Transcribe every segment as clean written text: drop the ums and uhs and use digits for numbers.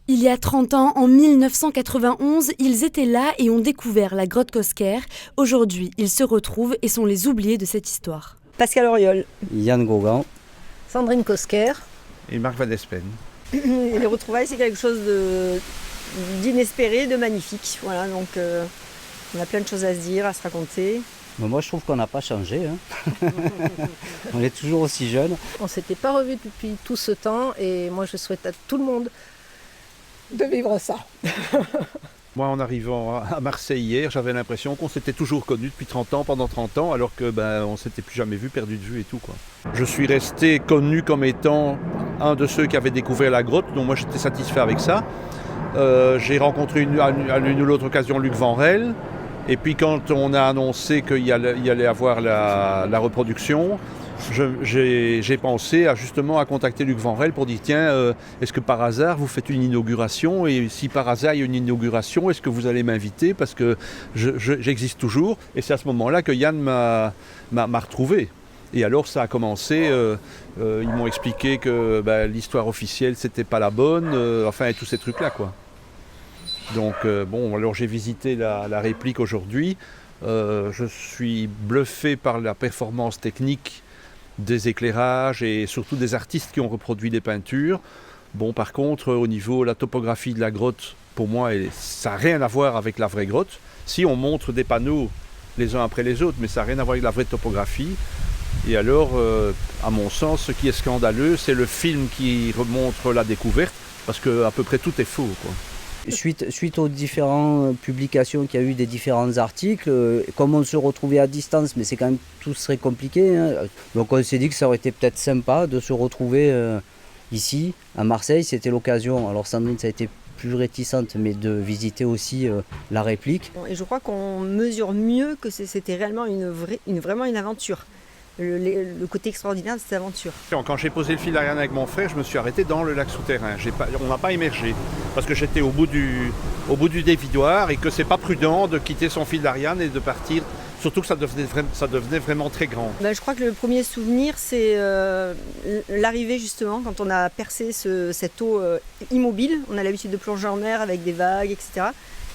Il y a 30 ans, en 1991, ils étaient là et ont découvert la grotte Cosquer. Aujourd'hui, ils se retrouvent et sont les oubliés de cette histoire. Pascal Auriol, Yann Gauguin, Sandrine Cosquer et Marc Van Espen. les retrouvailles, c'est quelque chose d'inespéré, de magnifique. Voilà, donc on a plein de choses à se dire, à se raconter. mais moi je trouve qu'on n'a pas changé. On est toujours aussi jeunes. On ne s'était pas revus depuis tout ce temps et moi je souhaite à tout le monde de vivre ça. Moi, en arrivant à Marseille hier, j'avais l'impression qu'on s'était toujours connus depuis 30 ans, pendant 30 ans, alors que on s'était plus jamais vu, perdu de vue et tout, quoi. Je suis resté connu comme étant un de ceux qui avaient découvert la grotte, donc moi j'étais satisfait avec ça. J'ai rencontré à l'une ou l'autre occasion Luc Vanrel, et puis quand on a annoncé qu'il y allait avoir la reproduction, j'ai pensé justement à contacter Luc Vanrel pour dire tiens, est-ce que par hasard vous faites une inauguration, et si par hasard il y a une inauguration, est-ce que vous allez m'inviter parce que j'existe toujours. Et c'est à ce moment-là que Yann m'a retrouvé. Et alors ça a commencé, ils m'ont expliqué que l'histoire officielle c'était pas la bonne, et tous ces trucs là quoi. Donc alors j'ai visité la réplique aujourd'hui, je suis bluffé par la performance technique des éclairages et surtout des artistes qui ont reproduit les peintures. Bon, par contre, au niveau de la topographie de la grotte, pour moi, ça n'a rien à voir avec la vraie grotte. Si on montre des panneaux les uns après les autres, mais ça n'a rien à voir avec la vraie topographie. Et alors, à mon sens, ce qui est scandaleux, c'est le film qui remontre la découverte, parce qu'à peu près tout est faux, quoi. Suite aux différentes publications qu'il y a eu des différents articles, comme on se retrouvait à distance, mais c'est quand même tout serait compliqué, hein. Donc on s'est dit que ça aurait été peut-être sympa de se retrouver ici, à Marseille. C'était l'occasion, alors Sandrine ça a été plus réticente, mais de visiter aussi la réplique. Et je crois qu'on mesure mieux que c'était réellement vraiment une aventure. Le côté extraordinaire de cette aventure. Quand j'ai posé le fil d'Ariane avec mon frère, je me suis arrêté dans le lac souterrain. On n'a pas immergé parce que j'étais au bout du dévidoir et que c'est pas prudent de quitter son fil d'Ariane et de partir. Surtout que ça devenait vraiment très grand. Je crois que le premier souvenir, c'est l'arrivée justement, quand on a percé cette eau immobile. On a l'habitude de plonger en mer avec des vagues, etc.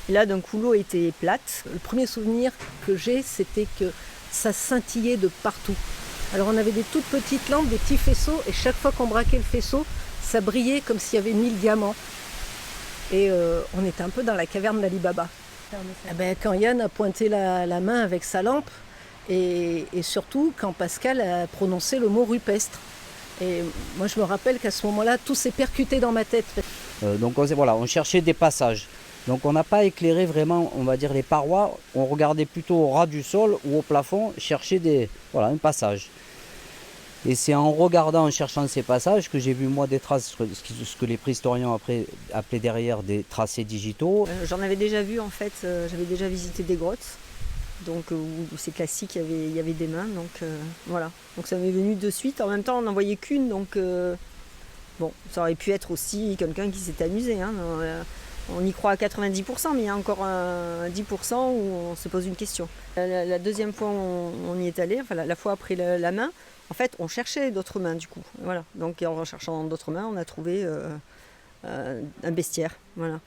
Et là, d'un coup, l'eau était plate. Le premier souvenir que j'ai, c'était que ça scintillait de partout. Alors on avait des toutes petites lampes, des petits faisceaux, et chaque fois qu'on braquait le faisceau, ça brillait comme s'il y avait 1000 diamants. Et on était un peu dans la caverne d'Ali Baba. Quand Yann a pointé la main avec sa lampe, et surtout quand Pascal a prononcé le mot rupestre. Et moi je me rappelle qu'à ce moment-là, tout s'est percuté dans ma tête. Donc on cherchait des passages. Donc on n'a pas éclairé vraiment, on va dire, les parois, on regardait plutôt au ras du sol ou au plafond, chercher un passage. Et c'est en regardant, en cherchant ces passages que j'ai vu moi des traces, ce que les préhistoriens appelaient derrière des tracés digitaux. J'en avais déjà vu en fait, j'avais déjà visité des grottes, donc où c'est classique, il y avait des mains, donc voilà. Donc ça m'est venu de suite, en même temps on n'en voyait qu'une, donc ça aurait pu être aussi quelqu'un qui s'était amusé, hein. On y croit à 90%, mais il y a encore 10% où on se pose une question. La deuxième fois on y est allé, la fois après la main, en fait on cherchait d'autres mains du coup. Voilà. Donc en recherchant d'autres mains, on a trouvé un bestiaire. Voilà.